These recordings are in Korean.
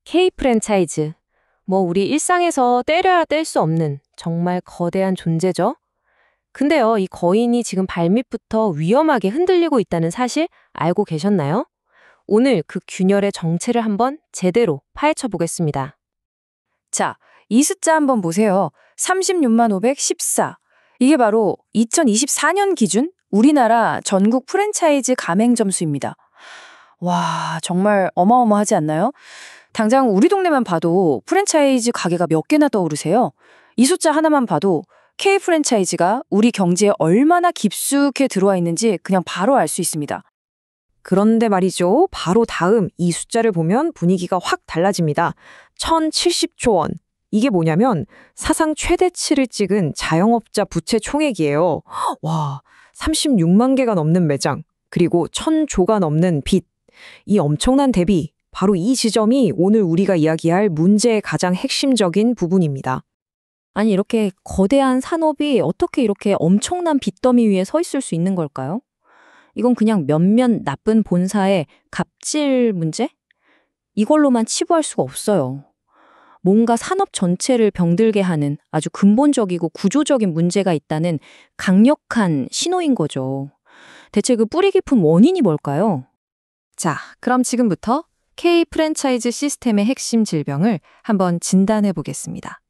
K 프랜차이즈. 우리 일상에서 때려야 뗄 수 없는 정말 거대한 존재죠. 근데요, 이 거인이 지금 발밑부터 위험하게 흔들리고 있다는 사실 알고 계셨나요? 오늘 그 균열의 정체를 한번 제대로 파헤쳐 보겠습니다. 자, 이 숫자 한번 보세요. 36만 514. 이게 바로 2024년 기준 우리나라 전국 프랜차이즈 가맹 점수입니다. 와, 정말 어마어마하지 않나요? 당장 우리 동네만 봐도 프랜차이즈 가게가 몇 개나 떠오르세요? 이 숫자 하나만 봐도 K 프랜차이즈가 우리 경제에 얼마나 깊숙이 들어와 있는지 그냥 바로 알 수 있습니다. 그런데 말이죠. 바로 다음 이 숫자를 보면 분위기가 확 달라집니다. 1070조 원. 이게 뭐냐면 사상 최대치를 찍은 자영업자 부채 총액이에요. 와, 36만 개가 넘는 매장, 그리고 1000조가 넘는 빚. 이 엄청난 대비, 바로 이 지점이 오늘 우리가 이야기할 문제의 가장 핵심적인 부분입니다. 아니, 이렇게 거대한 산업이 어떻게 이렇게 엄청난 빚더미 위에 서 있을 수 있는 걸까요? 이건 그냥 몇몇 나쁜 본사의 갑질 문제? 이걸로만 치부할 수가 없어요. 뭔가 산업 전체를 병들게 하는 아주 근본적이고 구조적인 문제가 있다는 강력한 신호인 거죠. 대체 그 뿌리 깊은 원인이 뭘까요? 자, 그럼 지금부터 K 프랜차이즈 시스템의 핵심 질병을 한번 진단해 보겠습니다.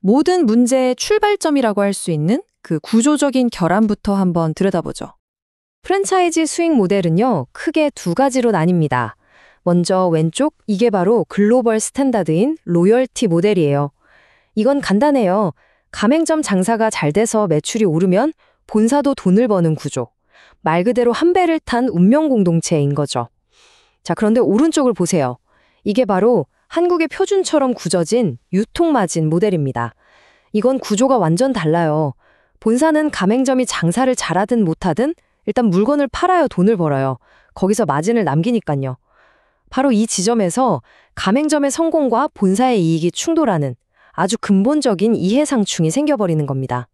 모든 문제의 출발점이라고 할 수 있는 그 구조적인 결함부터 한번 들여다보죠. 프랜차이즈 수익 모델은요, 크게 두 가지로 나뉩니다. 먼저 왼쪽, 이게 바로 글로벌 스탠다드인 로열티 모델이에요. 이건 간단해요. 가맹점 장사가 잘 돼서 매출이 오르면 본사도 돈을 버는 구조. 말 그대로 한 배를 탄 운명 공동체인 거죠. 자, 그런데 오른쪽을 보세요. 이게 바로 한국의 표준처럼 굳어진 유통마진 모델입니다. 이건 구조가 완전 달라요. 본사는 가맹점이 장사를 잘하든 못하든 일단 물건을 팔아야 돈을 벌어요. 거기서 마진을 남기니까요. 바로 이 지점에서 가맹점의 성공과 본사의 이익이 충돌하는 아주 근본적인 이해상충이 생겨버리는 겁니다.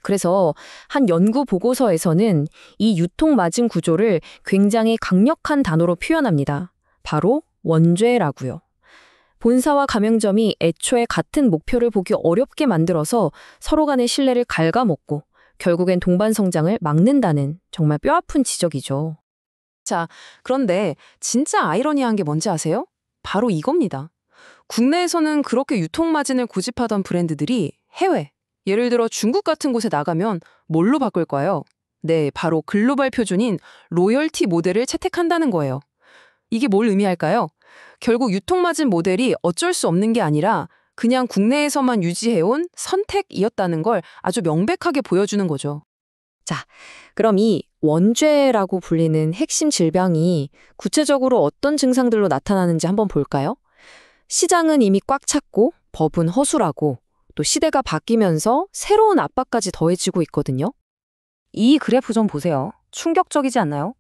그래서 한 연구 보고서에서는 이 유통마진 구조를 굉장히 강력한 단어로 표현합니다. 바로 원죄라고요. 본사와 가맹점이 애초에 같은 목표를 보기 어렵게 만들어서 서로 간의 신뢰를 갉아먹고 결국엔 동반 성장을 막는다는 정말 뼈아픈 지적이죠. 자, 그런데 진짜 아이러니한 게 뭔지 아세요? 바로 이겁니다. 국내에서는 그렇게 유통마진을 고집하던 브랜드들이 해외, 예를 들어 중국 같은 곳에 나가면 뭘로 바꿀까요? 네, 바로 글로벌 표준인 로열티 모델을 채택한다는 거예요. 이게 뭘 의미할까요? 결국 유통마진 모델이 어쩔 수 없는 게 아니라 그냥 국내에서만 유지해온 선택이었다는 걸 아주 명백하게 보여주는 거죠. 자, 그럼 이 원죄라고 불리는 핵심 질병이 구체적으로 어떤 증상들로 나타나는지 한번 볼까요? 시장은 이미 꽉 찼고 법은 허술하고 또 시대가 바뀌면서 새로운 압박까지 더해지고 있거든요. 이 그래프 좀 보세요. 충격적이지 않나요?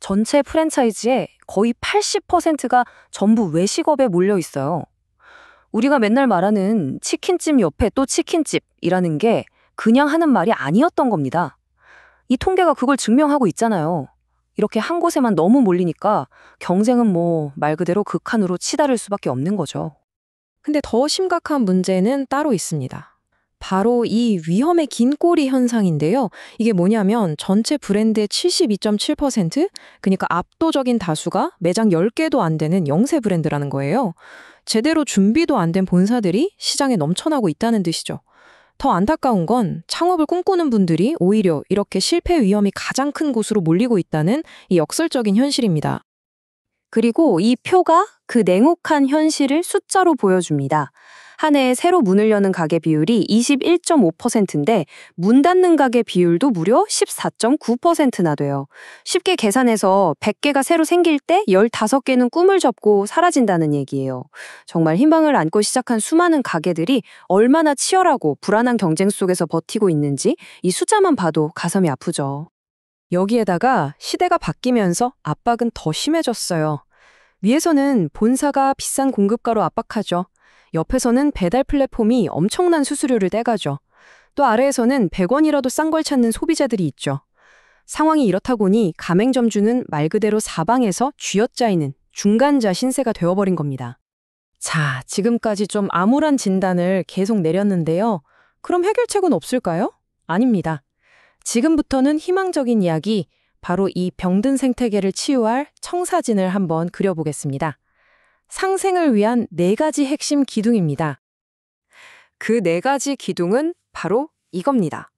전체 프랜차이즈의 거의 80%가 전부 외식업에 몰려 있어요. 우리가 맨날 말하는 치킨집 옆에 또 치킨집이라는 게 그냥 하는 말이 아니었던 겁니다. 이 통계가 그걸 증명하고 있잖아요. 이렇게 한 곳에만 너무 몰리니까 경쟁은 말 그대로 극한으로 치달을 수밖에 없는 거죠. 근데 더 심각한 문제는 따로 있습니다. 바로 이 위험의 긴 꼬리 현상인데요. 이게 뭐냐면 전체 브랜드의 72.7%? 그러니까 압도적인 다수가 매장 10개도 안 되는 영세 브랜드라는 거예요. 제대로 준비도 안 된 본사들이 시장에 넘쳐나고 있다는 뜻이죠. 더 안타까운 건 창업을 꿈꾸는 분들이 오히려 이렇게 실패 위험이 가장 큰 곳으로 몰리고 있다는 이 역설적인 현실입니다. 그리고 이 표가 그 냉혹한 현실을 숫자로 보여줍니다. 한 해에 새로 문을 여는 가게 비율이 21.5%인데 문 닫는 가게 비율도 무려 14.9%나 돼요. 쉽게 계산해서 100개가 새로 생길 때 15개는 꿈을 접고 사라진다는 얘기예요. 정말 희망을 안고 시작한 수많은 가게들이 얼마나 치열하고 불안한 경쟁 속에서 버티고 있는지 이 숫자만 봐도 가슴이 아프죠. 여기에다가 시대가 바뀌면서 압박은 더 심해졌어요. 위에서는 본사가 비싼 공급가로 압박하죠. 옆에서는 배달 플랫폼이 엄청난 수수료를 떼가죠. 또 아래에서는 100원이라도 싼 걸 찾는 소비자들이 있죠. 상황이 이렇다 보니 가맹점주는 말 그대로 사방에서 쥐어짜이는 중간자 신세가 되어버린 겁니다. 자, 지금까지 좀 암울한 진단을 계속 내렸는데요. 그럼 해결책은 없을까요? 아닙니다. 지금부터는 희망적인 이야기, 바로 이 병든 생태계를 치유할 청사진을 한번 그려보겠습니다. 상생을 위한 4가지 핵심 기둥입니다. 그 4가지 기둥은 바로 이겁니다.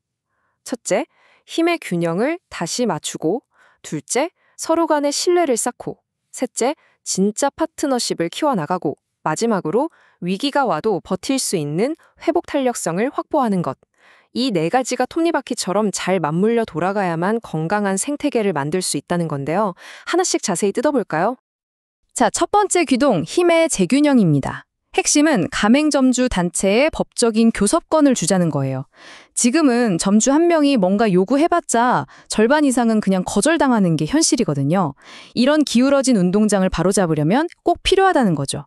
첫째, 힘의 균형을 다시 맞추고, 둘째, 서로 간의 신뢰를 쌓고, 셋째, 진짜 파트너십을 키워나가고, 마지막으로 위기가 와도 버틸 수 있는 회복 탄력성을 확보하는 것. 이 4가지가 톱니바퀴처럼 잘 맞물려 돌아가야만 건강한 생태계를 만들 수 있다는 건데요. 하나씩 자세히 뜯어볼까요? 자, 첫 번째 기둥, 힘의 재균형입니다. 핵심은 가맹점주 단체에 법적인 교섭권을 주자는 거예요. 지금은 점주 한 명이 뭔가 요구해봤자 절반 이상은 그냥 거절당하는 게 현실이거든요. 이런 기울어진 운동장을 바로잡으려면 꼭 필요하다는 거죠.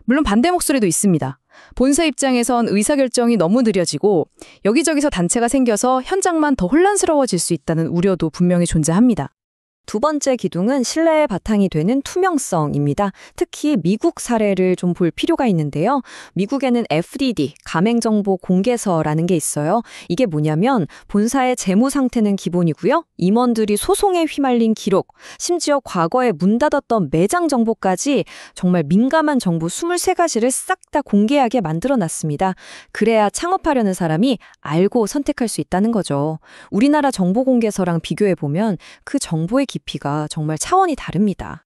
물론 반대 목소리도 있습니다. 본사 입장에선 의사결정이 너무 느려지고 여기저기서 단체가 생겨서 현장만 더 혼란스러워질 수 있다는 우려도 분명히 존재합니다. 두 번째 기둥은 신뢰의 바탕이 되는 투명성입니다. 특히 미국 사례를 좀 볼 필요가 있는데요. 미국에는 FDD, 가맹정보공개서라는 게 있어요. 이게 뭐냐면 본사의 재무 상태는 기본이고요. 임원들이 소송에 휘말린 기록, 심지어 과거에 문 닫았던 매장 정보까지 정말 민감한 정보 23가지를 싹 다 공개하게 만들어놨습니다. 그래야 창업하려는 사람이 알고 선택할 수 있다는 거죠. 우리나라 정보공개서랑 비교해보면 그 정보의 깊이가 정말 차원이 다릅니다.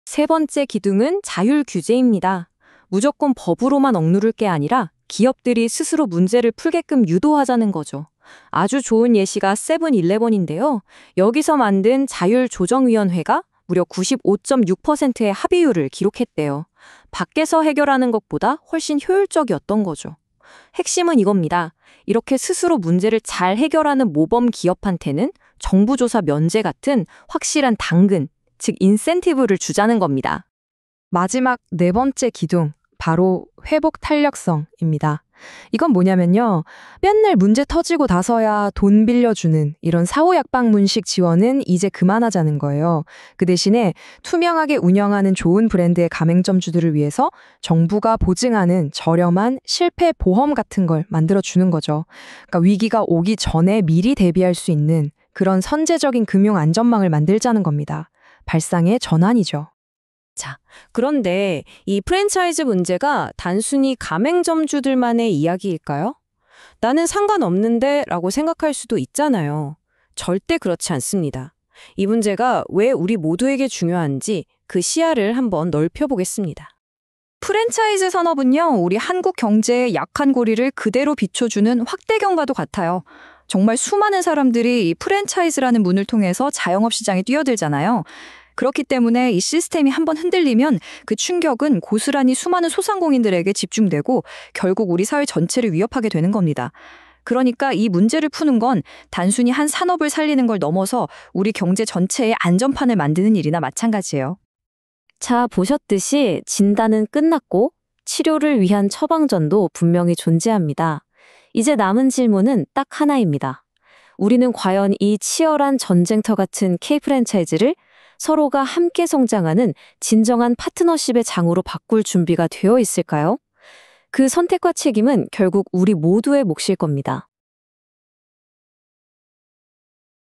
세 번째 기둥은 자율 규제입니다. 무조건 법으로만 억누를 게 아니라 기업들이 스스로 문제를 풀게끔 유도하자는 거죠. 아주 좋은 예시가 세븐일레븐인데요. 여기서 만든 자율조정위원회가 무려 95.6%의 합의율을 기록했대요. 밖에서 해결하는 것보다 훨씬 효율적이었던 거죠. 핵심은 이겁니다. 이렇게 스스로 문제를 잘 해결하는 모범 기업한테는 정부조사 면제 같은 확실한 당근, 즉 인센티브를 주자는 겁니다. 마지막 4번째 기둥, 바로 회복 탄력성입니다. 이건 뭐냐면요. 맨날 문제 터지고 나서야 돈 빌려주는 이런 사후약방문식 지원은 이제 그만하자는 거예요. 그 대신에 투명하게 운영하는 좋은 브랜드의 가맹점주들을 위해서 정부가 보증하는 저렴한 실패 보험 같은 걸 만들어주는 거죠. 그러니까 위기가 오기 전에 미리 대비할 수 있는 그런 선제적인 금융 안전망을 만들자는 겁니다. 발상의 전환이죠. 자, 그런데 이 프랜차이즈 문제가 단순히 가맹점주들만의 이야기일까요? 나는 상관없는데 라고 생각할 수도 있잖아요. 절대 그렇지 않습니다. 이 문제가 왜 우리 모두에게 중요한지 그 시야를 한번 넓혀보겠습니다. 프랜차이즈 산업은요, 우리 한국 경제의 약한 고리를 그대로 비춰주는 확대경과도 같아요. 정말 수많은 사람들이 이 프랜차이즈라는 문을 통해서 자영업 시장에 뛰어들잖아요. 그렇기 때문에 이 시스템이 한번 흔들리면 그 충격은 고스란히 수많은 소상공인들에게 집중되고 결국 우리 사회 전체를 위협하게 되는 겁니다. 그러니까 이 문제를 푸는 건 단순히 한 산업을 살리는 걸 넘어서 우리 경제 전체의 안전판을 만드는 일이나 마찬가지예요. 자, 보셨듯이 진단은 끝났고 치료를 위한 처방전도 분명히 존재합니다. 이제 남은 질문은 딱 하나입니다. 우리는 과연 이 치열한 전쟁터 같은 K-프랜차이즈를 서로가 함께 성장하는 진정한 파트너십의 장으로 바꿀 준비가 되어 있을까요? 그 선택과 책임은 결국 우리 모두의 몫일 겁니다.